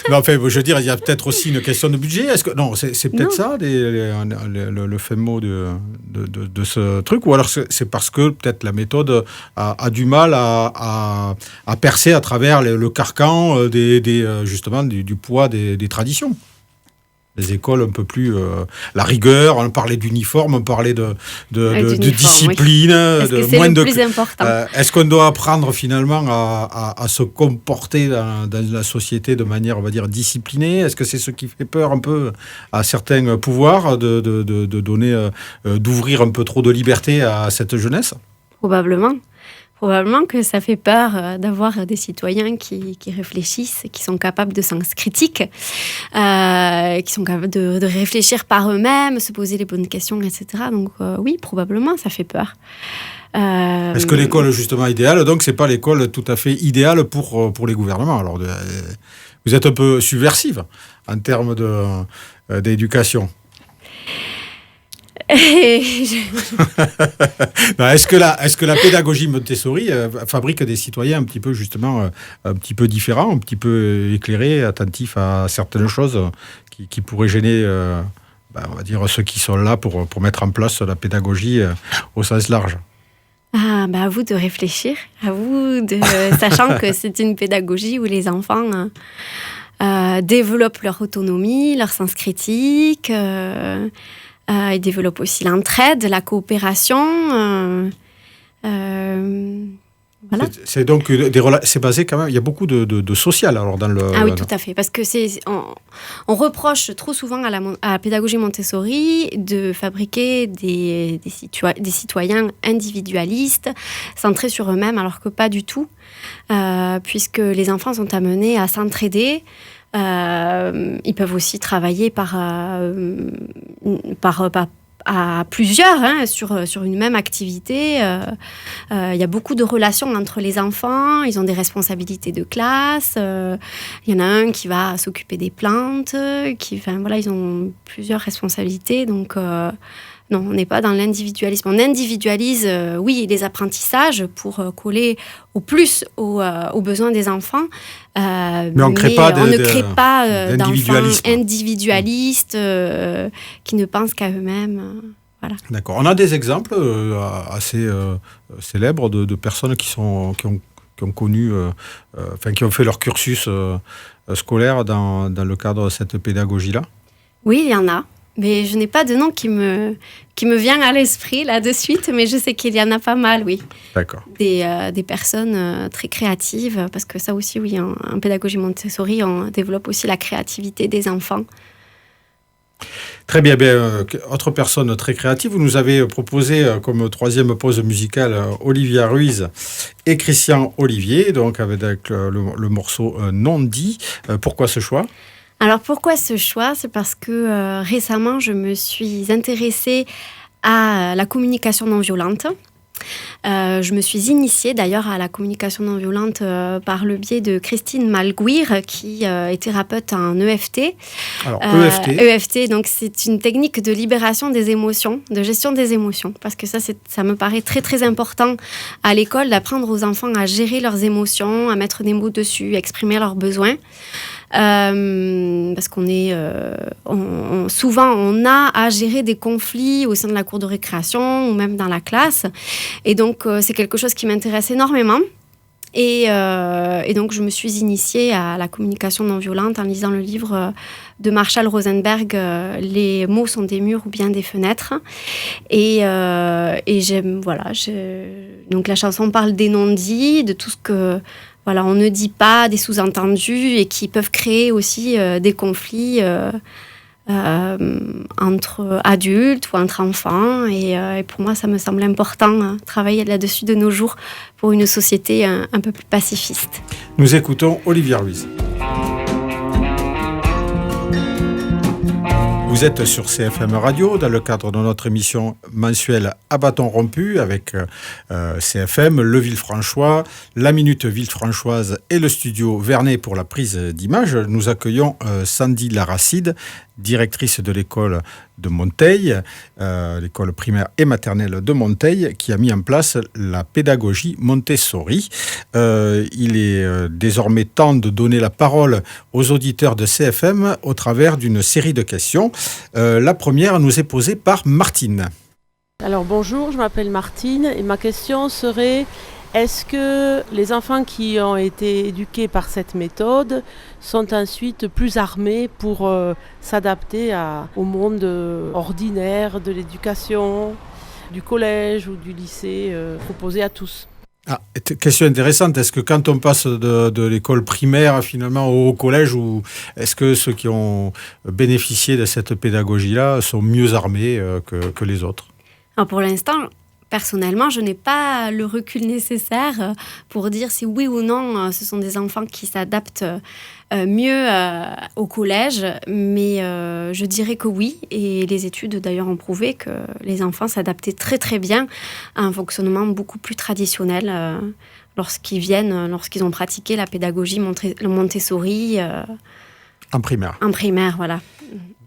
Speaker 1: Mais enfin, je veux dire, il y a peut-être aussi une question de budget. Non, c'est peut-être ça, le fin mot de ce truc, ou alors c'est parce que peut-être la méthode a du mal à percer à travers le carcan justement du poids des traditions. Les écoles un peu plus la rigueur, on parlait d'uniforme, on parlait de discipline,
Speaker 2: oui.
Speaker 1: de
Speaker 2: moins de plus important.
Speaker 1: Est-ce qu'on doit apprendre finalement à se comporter dans la société de manière, on va dire, disciplinée ? Est-ce que c'est ce qui fait peur un peu à certains pouvoirs de donner, d'ouvrir un peu trop de liberté à cette jeunesse ?
Speaker 2: Probablement que ça fait peur d'avoir des citoyens qui réfléchissent, qui sont capables de sens critique, qui sont capables de réfléchir par eux-mêmes, se poser les bonnes questions, etc. Donc oui, probablement, ça fait peur.
Speaker 1: Est-ce que l'école justement idéale, donc c'est pas l'école tout à fait idéale pour les gouvernements ? Alors vous êtes un peu subversive en termes d'éducation. Non, est-ce que la pédagogie Montessori fabrique des citoyens un petit peu justement un petit peu différents, un petit peu éclairés, attentifs à certaines choses qui pourraient gêner on va dire ceux qui sont là pour mettre en place la pédagogie au sens large?
Speaker 2: À vous de réfléchir, sachant que c'est une pédagogie où les enfants développent leur autonomie, leur sens critique. Ils développent aussi l'entraide, la coopération. Voilà.
Speaker 1: C'est donc c'est basé quand même. Il y a beaucoup de social alors dans le.
Speaker 2: Ah oui, tout à fait, parce que on reproche trop souvent à la pédagogie Montessori de fabriquer des citoyens individualistes, centrés sur eux-mêmes, alors que pas du tout, puisque les enfants sont amenés à s'entraider. Ils peuvent aussi travailler à plusieurs sur une même activité. Il y a beaucoup de relations entre les enfants. Ils ont des responsabilités de classe. Il y en a un qui va s'occuper des plantes. Ils ont plusieurs responsabilités. Donc, non, on n'est pas dans l'individualisme. On individualise, les apprentissages pour coller au plus aux besoins des enfants.
Speaker 1: Mais on ne crée pas
Speaker 2: d'enfants individualistes qui ne pensent qu'à eux-mêmes. Voilà.
Speaker 1: D'accord. On a des exemples assez célèbres de personnes qui ont connu, qui ont fait leur cursus scolaire dans le cadre de cette pédagogie-là.
Speaker 2: Oui, il y en a. Mais je n'ai pas de nom qui me vient à l'esprit là de suite, mais je sais qu'il y en a pas mal, oui.
Speaker 1: D'accord.
Speaker 2: Des personnes très créatives, parce que ça aussi, oui, en pédagogie Montessori, on développe aussi la créativité des enfants.
Speaker 1: Très bien. Autre personne très créative, vous nous avez proposé comme troisième pause musicale Olivia Ruiz et Christian Olivier, donc avec le morceau Non dit. Pourquoi ce choix ?
Speaker 2: Alors pourquoi ce choix ? C'est parce que récemment, je me suis intéressée à la communication non violente. Je me suis initiée d'ailleurs à la communication non violente par le biais de Christine Malguir, qui est thérapeute en EFT.
Speaker 1: Alors,
Speaker 2: EFT, donc c'est une technique de libération des émotions, de gestion des émotions, parce que ça me paraît très très important à l'école d'apprendre aux enfants à gérer leurs émotions, à mettre des mots dessus, à exprimer leurs besoins. Parce qu'on est souvent on a à gérer des conflits au sein de la cour de récréation ou même dans la classe, et donc c'est quelque chose qui m'intéresse énormément, et donc je me suis initiée à la communication non violente en lisant le livre de Marshall Rosenberg, Les mots sont des murs ou bien des fenêtres, et j'aime, donc la chanson parle des non-dits, de tout ce que on ne dit pas, des sous-entendus, et qui peuvent créer aussi des conflits entre adultes ou entre enfants. Et pour moi, ça me semble important, travailler là-dessus de nos jours pour une société un peu plus pacifiste.
Speaker 1: Nous écoutons Olivia Ruiz. Vous êtes sur CFM Radio dans le cadre de notre émission mensuelle à bâton rompu avec CFM, le Villefranchois, la Minute Villefranchoise et le studio Vernet pour la prise d'image. Nous accueillons Sandy Laracide, directrice de l'école de Monteil, l'école primaire et maternelle de Monteil, qui a mis en place la pédagogie Montessori. Il est désormais temps de donner la parole aux auditeurs de CFM au travers d'une série de questions. La première nous est posée par Martine.
Speaker 4: Alors bonjour, je m'appelle Martine et ma question serait: est-ce que les enfants qui ont été éduqués par cette méthode sont ensuite plus armés pour s'adapter au monde ordinaire de l'éducation, du collège ou du lycée proposé à tous ?
Speaker 1: Question intéressante. Est-ce que quand on passe de l'école primaire finalement au collège, ou est-ce que ceux qui ont bénéficié de cette pédagogie-là sont mieux armés que les autres ?
Speaker 2: Alors pour l'instant, personnellement, je n'ai pas le recul nécessaire pour dire si oui ou non ce sont des enfants qui s'adaptent mieux au collège, mais je dirais que oui, et les études d'ailleurs ont prouvé que les enfants s'adaptaient très très bien à un fonctionnement beaucoup plus traditionnel lorsqu'ils ont pratiqué la pédagogie Montessori
Speaker 1: en primaire.
Speaker 2: En primaire, voilà.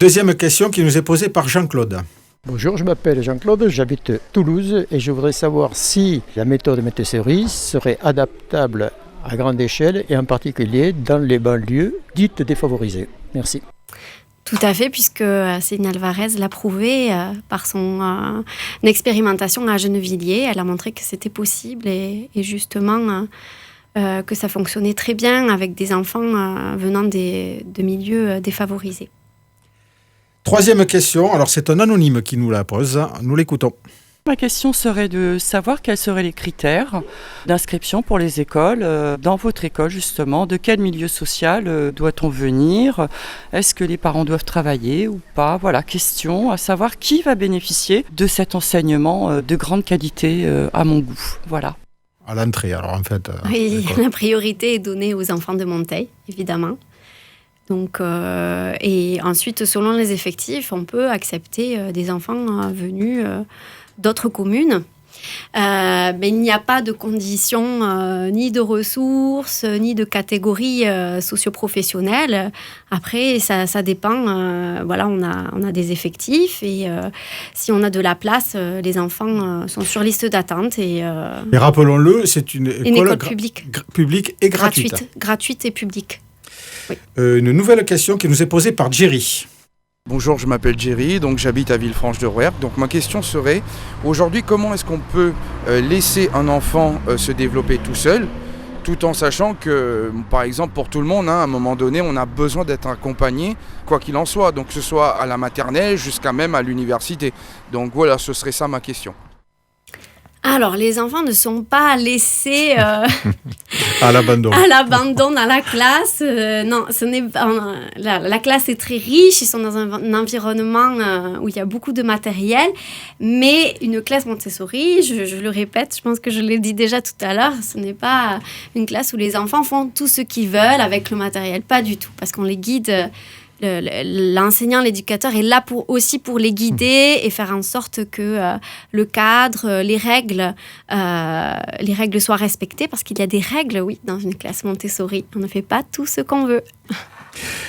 Speaker 1: Deuxième question qui nous est posée par Jean-Claude.
Speaker 3: Bonjour, je m'appelle Jean-Claude, j'habite Toulouse et je voudrais savoir si la méthode Montessori serait adaptable à grande échelle et en particulier dans les banlieues dites défavorisées. Merci.
Speaker 2: Tout à fait, puisque Céline Alvarez l'a prouvé par son expérimentation à Gennevilliers. Elle a montré que c'était possible et justement que ça fonctionnait très bien avec des enfants venant de milieux défavorisés.
Speaker 1: Troisième question, alors c'est un anonyme qui nous la pose, nous l'écoutons.
Speaker 8: Ma question serait de savoir quels seraient les critères d'inscription pour les écoles. Dans votre école justement, de quel milieu social doit-on venir ? Est-ce que les parents doivent travailler ou pas ? Voilà, question à savoir qui va bénéficier de cet enseignement de grande qualité à mon goût. Voilà.
Speaker 1: À l'entrée alors en fait.
Speaker 2: Oui, la priorité est donnée aux enfants de Monteil, évidemment. Donc, et ensuite, selon les effectifs, on peut accepter des enfants venus d'autres communes. Mais il n'y a pas de conditions ni de ressources, ni de catégories socio-professionnelles. Après, ça dépend. Voilà, on a des effectifs et si on a de la place, les enfants sont sur liste d'attente. Et
Speaker 1: rappelons-le, c'est une école
Speaker 2: publique
Speaker 1: et gratuite.
Speaker 2: Gratuite et publique. Oui.
Speaker 1: Une nouvelle question qui nous est posée par Jerry.
Speaker 5: Bonjour, je m'appelle Jerry, donc j'habite à Villefranche-de-Rouergue. Donc ma question serait, aujourd'hui, comment est-ce qu'on peut laisser un enfant se développer tout seul, tout en sachant que, par exemple, pour tout le monde, à un moment donné, on a besoin d'être accompagné, quoi qu'il en soit, donc que ce soit à la maternelle jusqu'à même à l'université. Donc voilà, ce serait ça ma question.
Speaker 2: Alors, les enfants ne sont pas laissés
Speaker 1: à l'abandon
Speaker 2: dans la classe. Non, ce n'est pas, la classe est très riche. Ils sont dans un environnement où il y a beaucoup de matériel. Mais une classe Montessori, je le répète, je pense que je l'ai dit déjà tout à l'heure, ce n'est pas une classe où les enfants font tout ce qu'ils veulent avec le matériel. Pas du tout, parce qu'on les guide... L'enseignant, l'éducateur est là aussi pour les guider et faire en sorte que le cadre, les règles soient respectées, parce qu'il y a des règles, oui, dans une classe Montessori. On ne fait pas tout ce qu'on veut.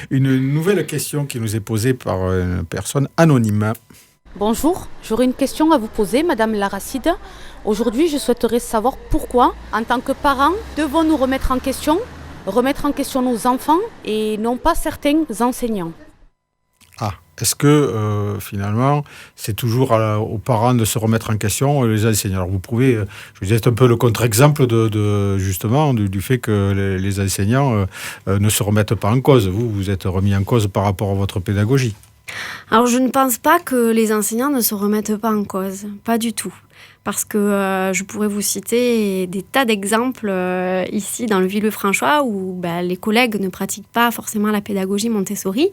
Speaker 1: Une nouvelle question qui nous est posée par une personne anonyme.
Speaker 6: Bonjour, j'aurais une question à vous poser, Madame Laracide. Aujourd'hui, je souhaiterais savoir pourquoi, en tant que parents, devons-nous remettre en question nos enfants et non pas certains enseignants.
Speaker 1: Est-ce que finalement c'est toujours aux parents de se remettre en question les enseignants ? Alors vous pouvez, je vous dis, c'est un peu le contre-exemple justement du fait que les enseignants ne se remettent pas en cause. Vous êtes remis en cause par rapport à votre pédagogie.
Speaker 2: Alors je ne pense pas que les enseignants ne se remettent pas en cause, pas du tout. parce que je pourrais vous citer des tas d'exemples ici dans le Villefranchois où les collègues ne pratiquent pas forcément la pédagogie Montessori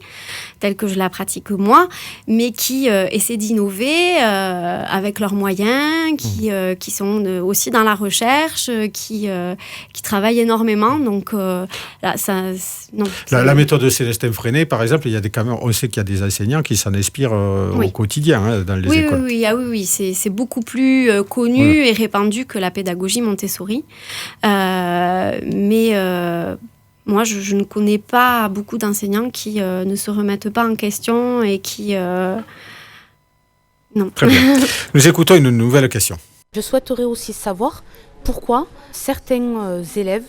Speaker 2: telle que je la pratique moi, mais qui essaient d'innover avec leurs moyens, qui sont aussi dans la recherche, qui travaillent énormément. Donc
Speaker 1: la méthode de Célestin Freinet, par exemple, on sait qu'il y a des enseignants qui s'en inspirent au quotidien dans les écoles.
Speaker 2: Oui, c'est beaucoup plus connu et répandu que la pédagogie Montessori. Mais moi, je ne connais pas beaucoup d'enseignants qui ne se remettent pas en question et qui... Non.
Speaker 1: Très bien. Nous écoutons une nouvelle question.
Speaker 6: Je souhaiterais aussi savoir pourquoi certains élèves,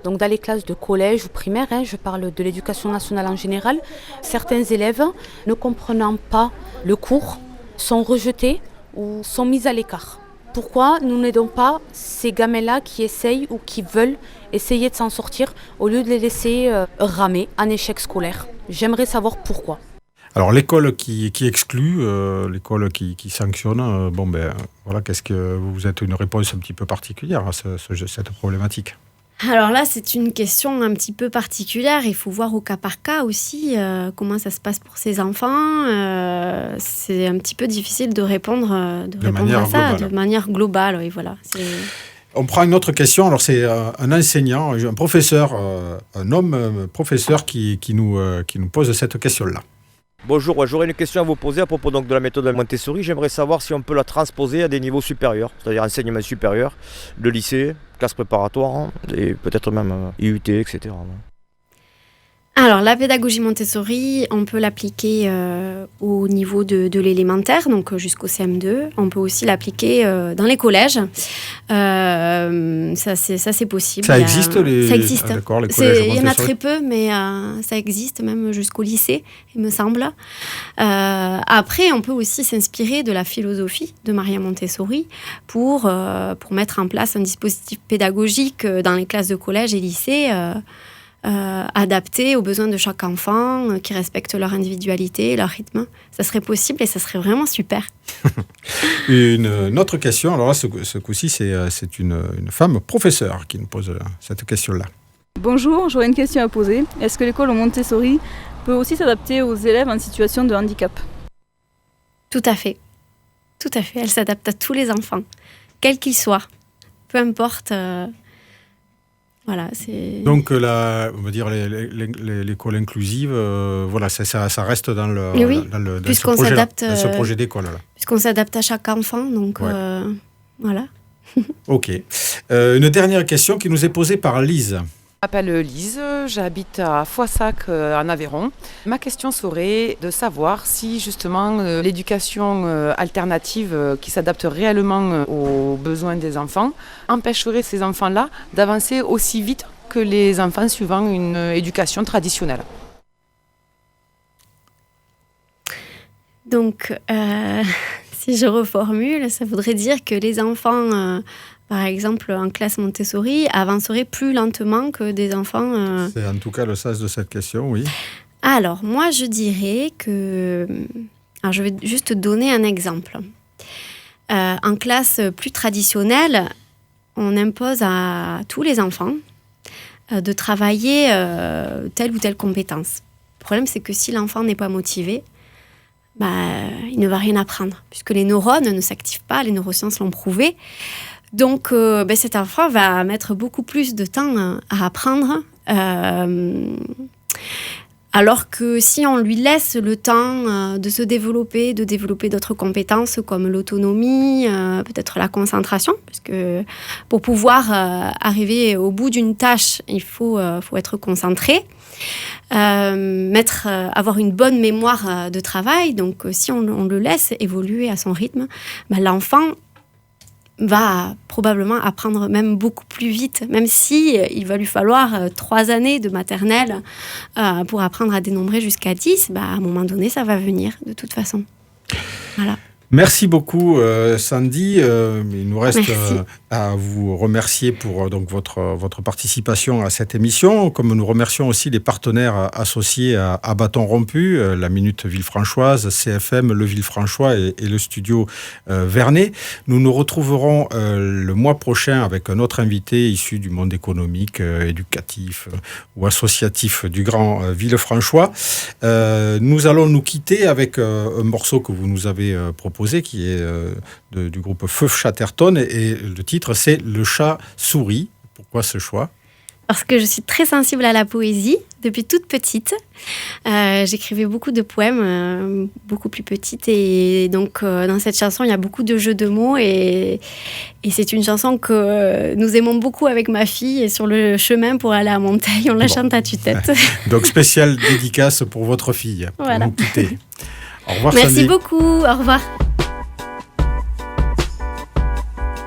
Speaker 6: donc dans les classes de collège ou primaire, je parle de l'éducation nationale en général, certains élèves, ne comprenant pas le cours, sont rejetés ou sont mis à l'écart. Pourquoi nous n'aidons pas ces gamins-là qui essayent ou qui veulent essayer de s'en sortir au lieu de les laisser ramer en échec scolaire? J'aimerais savoir pourquoi.
Speaker 1: Alors l'école qui exclut, l'école qui sanctionne, qu'est-ce que vous êtes une réponse un petit peu particulière à cette problématique?
Speaker 2: Alors là, c'est une question un petit peu particulière. Il faut voir au cas par cas aussi comment ça se passe pour ces enfants. C'est un petit peu difficile de répondre à ça de manière globale. Oui, voilà.
Speaker 1: On prend une autre question. Alors c'est un enseignant, un professeur, un homme professeur qui nous pose cette question-là.
Speaker 9: Bonjour, j'aurais une question à vous poser à propos donc de la méthode Montessori. J'aimerais savoir si on peut la transposer à des niveaux supérieurs, c'est-à-dire enseignement supérieur, le lycée, classe préparatoire et peut-être même IUT, etc.
Speaker 2: Alors, la pédagogie Montessori, on peut l'appliquer au niveau de l'élémentaire, donc jusqu'au CM2. On peut aussi l'appliquer dans les collèges. Ça, c'est possible.
Speaker 1: Ça existe,
Speaker 2: ça existe.
Speaker 1: Les collèges Montessori.
Speaker 2: Il y en a très peu, mais ça existe même jusqu'au lycée, il me semble. Après, on peut aussi s'inspirer de la philosophie de Maria Montessori pour mettre en place un dispositif pédagogique dans les classes de collège et lycée adapté aux besoins de chaque enfant, qui respectent leur individualité, leur rythme. Ça serait possible et ça serait vraiment super.
Speaker 1: Une autre question, alors là, ce coup-ci, c'est une femme professeure qui nous pose cette question-là.
Speaker 10: Bonjour, j'aurais une question à poser. Est-ce que l'école Montessori peut aussi s'adapter aux élèves en situation de handicap?
Speaker 2: Tout à fait. Tout à fait. Elle s'adapte à tous les enfants, quels qu'ils soient. Peu importe... Voilà, c'est...
Speaker 1: Donc, on va dire l'école inclusive, ça reste dans ce projet d'école. Là.
Speaker 2: Puisqu'on s'adapte à chaque enfant, donc voilà.
Speaker 1: Ok. Une dernière question qui nous est posée par Lise.
Speaker 14: Je m'appelle Lise, j'habite à Foissac en Aveyron. Ma question serait de savoir si justement l'éducation alternative qui s'adapte réellement aux besoins des enfants empêcherait ces enfants-là d'avancer aussi vite que les enfants suivant une éducation traditionnelle.
Speaker 2: Donc, si je reformule, ça voudrait dire que les enfants... par exemple, en classe Montessori, avancerait plus lentement que des enfants...
Speaker 1: C'est en tout cas le sens de cette question, oui.
Speaker 2: Alors, moi, je dirais que... Alors, je vais juste donner un exemple. En classe plus traditionnelle, on impose à tous les enfants de travailler telle ou telle compétence. Le problème, c'est que si l'enfant n'est pas motivé, il ne va rien apprendre, puisque les neurones ne s'activent pas, les neurosciences l'ont prouvé. Donc, cet enfant va mettre beaucoup plus de temps à apprendre, alors que si on lui laisse le temps de se développer, de développer d'autres compétences comme l'autonomie, peut-être la concentration, parce que pour pouvoir arriver au bout d'une tâche, il faut être concentré, avoir une bonne mémoire de travail. Donc, si on le laisse évoluer à son rythme, l'enfant va probablement apprendre même beaucoup plus vite, même si il va lui falloir 3 années de maternelle pour apprendre à dénombrer jusqu'à 10, à un moment donné, ça va venir de toute façon. Voilà.
Speaker 1: Merci beaucoup Sandy. Il nous reste à vous remercier pour donc votre participation à cette émission, comme nous remercions aussi les partenaires associés à Bâton Rompu, la Minute Villefranchoise, CFM, le Villefranchois et le studio Vernet. Nous nous retrouverons le mois prochain avec un autre invité issu du monde économique, éducatif ou associatif du Grand Villefranchois. Nous allons nous quitter avec un morceau que vous nous avez proposé, qui est du groupe Feu Chatterton, et le titre c'est Le chat sourit. Pourquoi ce choix ?
Speaker 2: Parce que je suis très sensible à la poésie depuis toute petite. J'écrivais beaucoup de poèmes, beaucoup plus petite, et donc dans cette chanson il y a beaucoup de jeux de mots, et c'est une chanson que nous aimons beaucoup avec ma fille, et sur le chemin pour aller à Monteil, on la chante à tue-tête.
Speaker 1: Donc spéciale dédicace pour votre fille.
Speaker 2: Voilà.
Speaker 1: Pour nous quitter. Au revoir.
Speaker 2: Merci
Speaker 1: Sandy.
Speaker 2: beaucoup, au revoir.